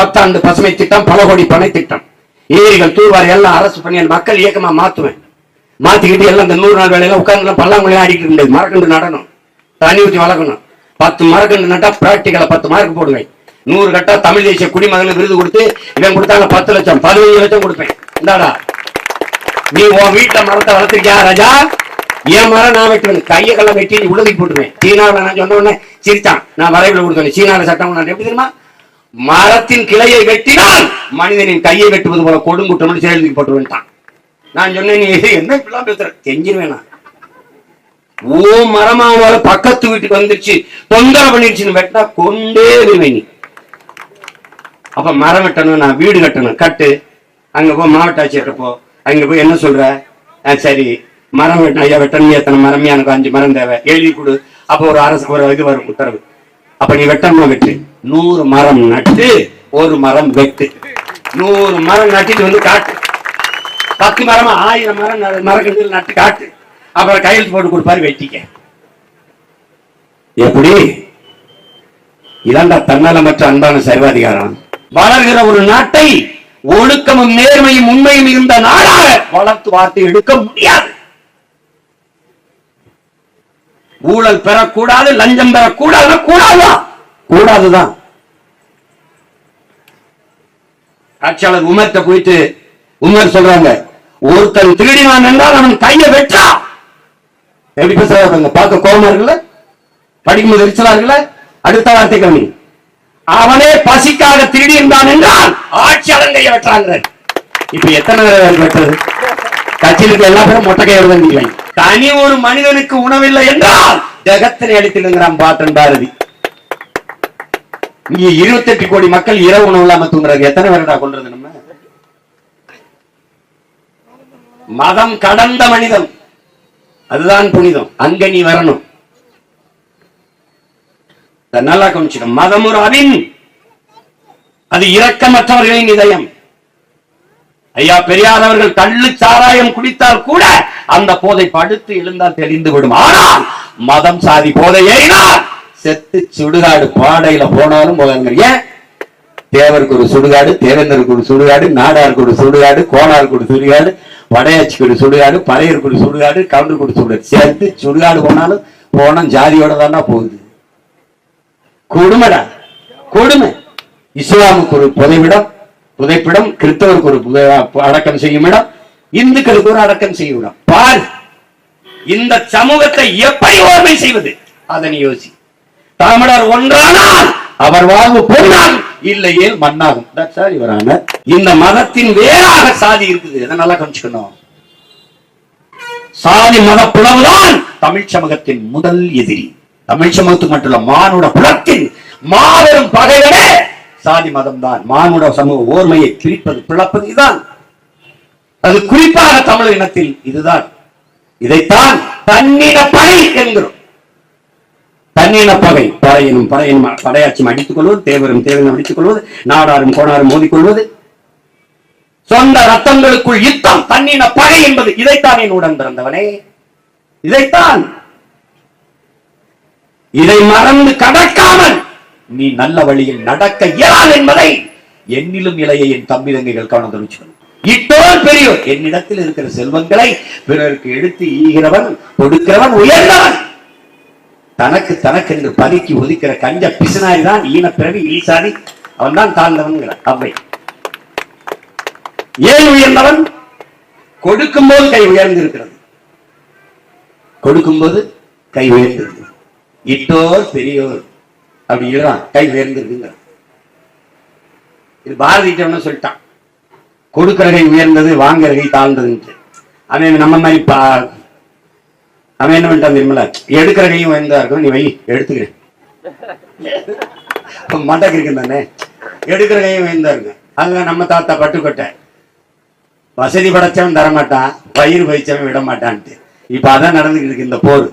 10 ஆண்டு பசுமை திட்டம், பல கோடி பண திட்டம், ஏரிகள் தூர்வாரி எல்லாம் அரசு பண்ணி மக்கள் இயக்கமா மாத்துவேன். மாத்திக்கிட்டு எல்லாம் இந்த 100 நாள் வேலையில உட்கார்ந்து பல்லாங்குழியா ஆடிக்கிட்டு முடியாது. மரக்கண்டு நடணும், தண்ணி ஊற்றி வளர்க்கணும். 10 மரக்கண்டு நட்டா பிராக்டிக்கலா 10 மார்க் போடுவேன். 100 கட்டா தமிழ் தேசிய குடிமகன் விருது கொடுத்து இவன் கொடுத்தாங்க 10 லட்சம் 15 லட்சம் கொடுப்பேன். இந்தாடா நீ உன் வீட்டுல மரத்தை வளர்த்திருக்கியா ராஜா? என் மரம் நான் வெட்டுவேன். கையெல்லாம் வெட்டி நீ உழுதி போட்டுவேன். சீனாவில் நான் சொன்ன உடனே சிரிச்சான். நான் வரைவில் கொடுத்தேன். சீனாவில் சட்டம் எப்படி தெரியுமா? மரத்தின் கிளையை வெட்டினால் மனிதனின் கையை வெட்டுவது போல கொடுங்குற்றம் சேர்ந்து போட்டுருவேன். நான் சொன்னேன், நீ என்ன இப்படிலாம் பேசுற? செஞ்சிருவேன். ஓ மரமாவால பக்கத்து வீட்டுக்கு வந்துருச்சு, தொந்தரவு பண்ணிருச்சுன்னு வெட்டா கொண்டே வருவேன். நீ அப்ப மரம் வெட்டணும், நான் வீடு கட்டணும், கட்டு. அங்க போ மாவட்ட ஆட்சியர்கிட்ட போ. அங்க போய் என்ன சொல்ற? சரி மரம் வெட்டணும் ஐயா, வெட்டணும். எத்தனை மரம்? எனக்கு 5 மரம் தேவை, எழுதி கொடு. அப்போ ஒரு அரசுக்கு ஒரு இது வரும் உத்தரவு. அப்ப நீ வெட்டணும், வெட்டு. 100 மரம் நட்டு 1 மரம் வெட்டு. 100 மரம் நட்டிட்டு வந்து காட்டு. 10 மரமா 1000 மரம் மரக்கன்று நட்டு காட்டு. அப்புறம் கையெழுத்து போட்டு கொடுப்பாரு, வெட்டிக்க. எப்படி? இதாண்டா தன்னலமற்ற அன்பான சர்வாதிகாரம். வளர்கிற ஒரு நாட்டை ஒழுக்கமும் நேர்மையும் உண்மையும் இருந்த நாடாக வளர்த்து வார்த்தை எடுக்க முடியாது. ஊழல் பெறக்கூடாது, லஞ்சம் பெறக்கூடாது, கூடாதுதான். ஆட்சியாளர் உமர்கிட்ட போயிட்டு உமர் சொல்றாங்க, ஒருத்தன் திருடினான் என்றால் அவன் கையை வெட்டா. எப்படி பேசுறாங்க? பார்க்க கோபமா இருக்குல்ல? படிக்கும்போது எரிச்சலா இருக்குல்ல? அடுத்த வார்த்தை கவனி. அவனே பசிக்காக திருடி இருந்தான் என்றால் ஆட்சியாளர் கையை வெட்டுறாங்க. இப்ப எத்தனை வெட்டுறது? கட்சியிலுக்கு எல்லா பேரும் மொட்டை கையோட இல்லை. தனி ஒரு மனிதனுக்கு உணவில்லை என்றால் ஜகத்தினை அடித்துங்கிறான் பாட்டன் பாரதி. இங்க 28 கோடி மக்கள் இரவு உணவு இல்லாம தூங்குறாங்க. எத்தனை பேரடா கொள்றது? நம்ம மதம் கடந்த மனிதம், அதுதான் புனிதம். அங்க நீ வரணும். நல்லா கவனிச்சிடும். மதம் ஒரு அவின், அது இரக்கமற்றவர்களின் இதயம். ஐயா பெரியார் அவர்கள் கள்ளு சாராயம் குடித்தால் கூட அந்த போதை படுத்து எழுந்தால் தெளிந்து விடும். ஆனால் மதம் சாதி போதை ஏறினால் செத்து சுடுகாடு பாடையில போனாலும் போதாங்க. ஏன்? தேவருக்கு ஒரு சுடுகாடு, தேவேந்தருக்கு ஒரு சுடுகாடு, நாடாருக்கு ஒரு சுடுகாடு, கோணாருக்கு ஒரு சுடுகாடு, வடையாச்சிக்கு ஒரு சுடுகாடு, பறையருக்கு ஒரு சுடுகாடு, கவுண்டருக்கு ஒரு சுடுகாடு. சேர்த்து சுடுகாடு போனாலும் போனோம் ஜாதியோட தானா போகுது. கொடுமைடா, கொடுமை. இஸ்லாமுக்கு ஒரு புதைப்பிடம், கிறிஸ்தவருக்கு ஒரு அடக்கம் செய்யும் இடம், இந்துக்களுக்கு ஒரு அடக்கம் செய்யும் இடம். பார், இந்த சமூகத்தை எப்படி ஓர்மை செய்வது? அதனை யோசி. தமிழர் ஒன்றானால் அவர் வாழ்வு பொருளால், இல்லையே மண்ணாகும். இந்த மதத்தின் வேறாக சாதி இருக்குது. இதை நல்லா கவனிச்சுக்கணும். சாதி மத பிளவுதான் தமிழ் சமூகத்தின் முதல் எதிரி. தமிழ் சமூகத்துக்கு மட்டும் இல்ல, மானுட குலத்தின் மாபெரும் பகைவரே சாதி மதம் தான். மானுட சமூக ஓர்மையை பிரிப்பது, பிளப்பது இதுதான். அது குறிப்பாக தமிழ் இனத்தில் இதுதான். இதைத்தான் தன்னின பகை என்கிறோம். தன்னின பகை, படையாட்சி அடித்துக் கொள்வது, தேவரும் தேவனும் அடித்துக் கொள்வது, நாடாரும் கோணாரும் மோதிக்கொள்வது, சொந்த ரத்தங்களுக்குள் யுத்தம், தன்னின பகை என்பது. இதைத்தான் என் உடன் பிறந்தவனே, இதைத்தான். இதை மறந்து கடக்காமல் நீ நல்ல வழியில் நடக்க இயலாது என்பதை என்னிலும் இளைய என் தம்பி தங்கைகள் கவனம் தெரிவிச்சுக்கணும். இட்டோர் பெரியோர், என்னிடத்தில் இருக்கிற செல்வங்களை பிறருக்கு எடுத்து ஈகிறவன், கொடுக்கிறவன் உயர்ந்தவன். தனக்கு தனக்கு என்று பலிக்கு ஒதுக்கிற கஞ்ச பிசுனாரி தான் ஈன பிறவி ஈசாதி, அவன் தான் தாழ்ந்தவன். அவை ஏன் உயர்ந்தவன்? கொடுக்கும் போது கை உயர்ந்திருக்கிறது, கொடுக்கும் போது கை உயர்ந்திருக்கிறது. இட்டோர் பெரியோர் அப்படி இல்லைதான் கை உயர்ந்திருக்குங்க. இது பாரதிட்ட சொல்லிட்டான், கொடுக்கிற கை உயர்ந்தது, வாங்குற கை தாழ்ந்தது. அவன் நம்ம மாதிரி அவன் என்ன பண்ணிட்டான் தெரியுமில்ல? எடுக்கிற கையும் உயர்ந்தா இருக்கும், நீ வை எடுத்துக்கிறேன் மண்டக்கு இருக்கு தானே, எடுக்கிற கையும் உயர்ந்தா இருக்கு. அதுதான் நம்ம தாத்தா பட்டுக்கொட்டை, வசதி படைச்சவன் தரமாட்டான், பயிர் பயிச்சவன் விட மாட்டான்ட்டு. இப்ப அதான் நடந்துகிட்டு இருக்கு இந்த போர்.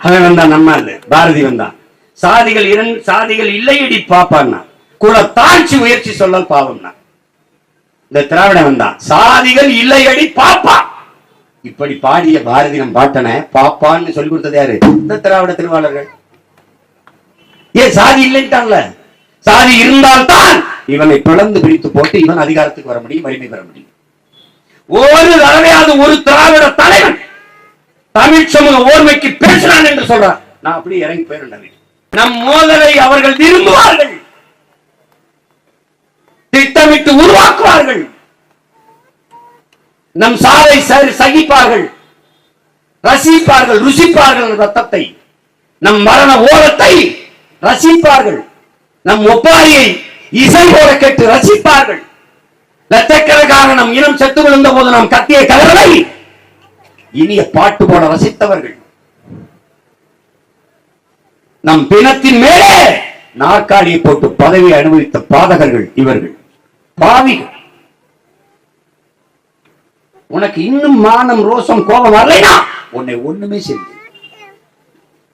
அவன் வந்தான், நம்ம பாரதி வந்தான். சாதிகள் இல்லையடி பாப்பான்னா, குல தாழ்ச்சி முயற்சி சொல்லல் பாவம்னா. இந்த திராவிடம் வந்தான், சாதிகள் இல்லையடி பாப்பா. இப்படி பாடிய பாரதி நம் பாட்டன பாப்பான்னு சொல்லி கொடுத்தது யாரு? இந்த திராவிட திருவாளர்கள். ஏன் சாதி இல்லைட்டான்ல, சாதி இருந்தால்தான் இவனை பிளந்து பிரித்து போட்டு இவன் அதிகாரத்துக்கு வர முடியும், வலிமை பெற முடியும். ஒரு தடவையாவது ஒரு திராவிட தலைவன் தமிழ் சமூக ஓர்மைக்கு பேசுறான் என்று சொல்றான், நான் அப்படி இறங்கி போயிருந்தேன். நம் மோதலை அவர்கள் விரும்புவார்கள், திட்டமிட்டு உருவாக்குவார்கள். நம் சாவை சகிப்பார்கள், ரசிப்பார்கள், ருசிப்பார்கள் ரத்தத்தை, நம் மரண ஓலத்தை ரசிப்பார்கள், நம் ஒப்பாரியை இசை போல கேட்டு ரசிப்பார்கள். லட்சக்கணக்காக நம் இனம் செத்து விழுந்த போது நாம் கத்திய கதறலை இனிய பாட்டு போல ரசித்தவர்கள். நம் பிணத்தின் மேலே நாற்காலியை போட்டு பதவி அனுபவித்த பாதகர்கள் இவர்கள், பாவிகள். உனக்கு இன்னும் மானம், ரோசம், கோபம் வரலைனா உன்னை ஒண்ணுமே செய்யுது,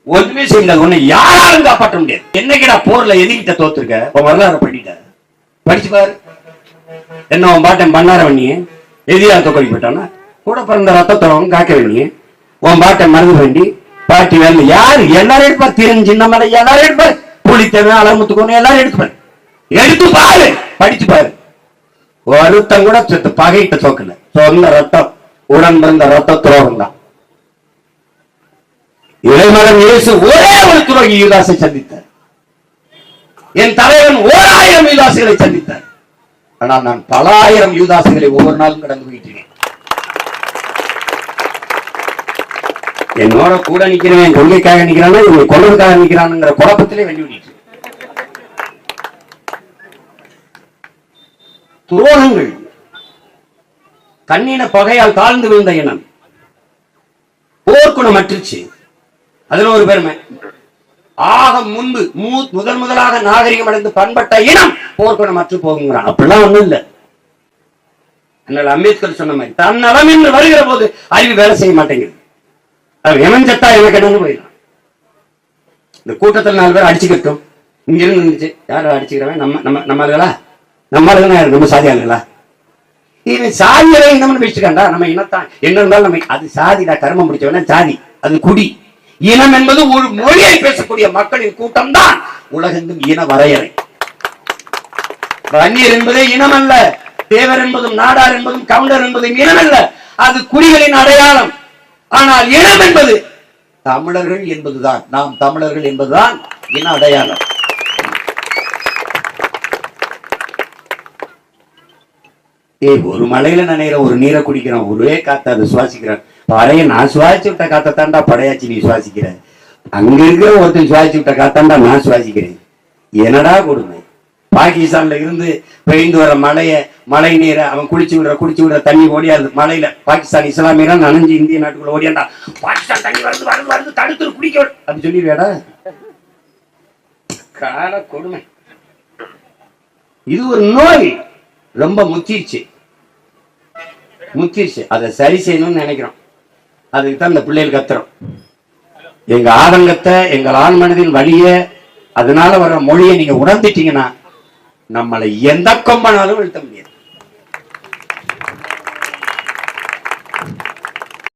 ஒண்ணுமே செய்யாது. உன்னை யாராலும் காப்பாற்ற முடியாது. என்னைக்குடா போர்ல எதிர்கிட்ட தோத்துருக்க, உன் வரலாறு பண்ணிட்ட, படிச்சு பாரு. என்ன உன் பாட்டன் பண்ணார வண்ணிய எதிராக தொக்கடி போட்டானா, கூட பிறந்த ரத்தத்தோம் காக்க வேண்டிய உன் பாட்டன் மருந்து வேண்டி பாட்டி வேலை யாரு எல்லாரும் எடுப்பார். தெரிஞ்சு மலை எல்லாரும் எடுப்பார், புளித்தவன் அலமுத்துக்கணும் எல்லாரும் எடுப்பார். எடுத்து பாரு, படிச்சு பாரு. வருத்தம் கூட பகையிட்ட தோக்கல, சொந்த ரத்தம், உடன் பிறந்த ரத்த துரோகம் தான். இறைமகன் இயேசு ஒரே ஒரு துரோகி யூதாசை சந்தித்தார். என் தலைவன் 1000 யூதாசுகளை சந்தித்தார். ஆனால் நான் பல ஆயிரம் யூதாசுகளை ஒவ்வொரு நாளும் கடந்து போயிட்டேன். என்னோட கூட நிக்கிறவன் கொள்கைக்காக நிக்கிறானா, இவங்க கொள்கைக்காக நிக்கிறானுங்கிற குழப்பத்திலே வெள்ளி விட்டு துரோகங்கள், கண்ணின பகையால் தாழ்ந்து விழுந்த இனம் போர்க்குணம் அற்றுச்சு. அதுல ஒரு பெருமை, ஆக முன்பு முதலாக நாகரிகம் அடைந்து பண்பட்ட இனம் போர்க்குணம் அற்று போகுங்கிறான். அப்படிலாம் ஒண்ணும் இல்லை. அம்பேத்கர் சொன்ன மாதிரி தன்னலம் என்று வருகிற போது அறிவு வேலை செய்ய மாட்டேங்குது. எமஞ்சத்தா எனக்கு என்னன்னு போயிடலாம். இந்த கூட்டத்தில் 4 பேர் அடிச்சுக்கிட்டோம், இங்க இருந்து இருந்துச்சு, யாரும் அடிச்சுக்கிறவன் நம்மளா, நம்ம சாதி ஆளுங்களா, இவன் சாதியை இனம்னு பேசிட்டுக்காண்டா. நம்ம இனத்தான் என்ன இருந்தாலும் நம்ம அது சாதிடா, கர்மம் முடிச்சவன சாதி, அது குடி. இனம் என்பது ஒரு மொழியை பேசக்கூடிய மக்களின் கூட்டம் தான் உலகெங்கும் இன வரையறை. வன்னியர் என்பதே இனம் அல்ல, தேவர் என்பதும் நாடார் என்பதும் கவுண்டர் என்பதும் இனம் அல்ல, அது குடிகளின் அடையாளம். ஆனால் இனம் என்பது தமிழர்கள் என்பதுதான், நாம் தமிழர்கள் என்பதுதான் இன அடையாளம். ஒரு மலையில நினைக்கிற ஒரு நீரை குடிக்கிறோம், ஒரே காத்த அதை சுவாசிக்கிறேன். பழைய நான் சுவாசிச்சு விட்ட காத்தாண்டா படையாச்சு நீ சுவாசிக்கிற, அங்க இருக்கிற ஒருத்தன் சுவாசிச்சு விட்ட காத்தாண்டா நான் சுவாசிக்கிறேன். என்னடா கொடுமை. பாகிஸ்தான்ல இருந்து பெய்ந்து வர மழை நீரை அவன் குடிச்சு விடுற தண்ணி ஓடியாது. மலையில பாகிஸ்தான் இஸ்லாமியரா நனைஞ்சு இந்திய நாட்டுக்குள்ள ஓடியாண்டா, பாகிஸ்தான் தண்ணி வருது தடுத்து குடிக்க அப்படி சொல்லிடுவேடா. கால கொடுமை. இது ஒரு நோய், ரொம்ப முத்திருச்சு. அதை சரி செய்யணும்னு நினைக்கிறோம். அதுக்கு தான் இந்த பிள்ளைகள் கத்துறோம். எங்க ஆதங்கத்தை, எங்கள் ஆண் மனதின் வழிய, அதனால வர மொழியை நீங்க உணர்ந்துட்டீங்கன்னா நம்மளை எந்த கொம்பனாலும் வீழ்த்த முடியாது.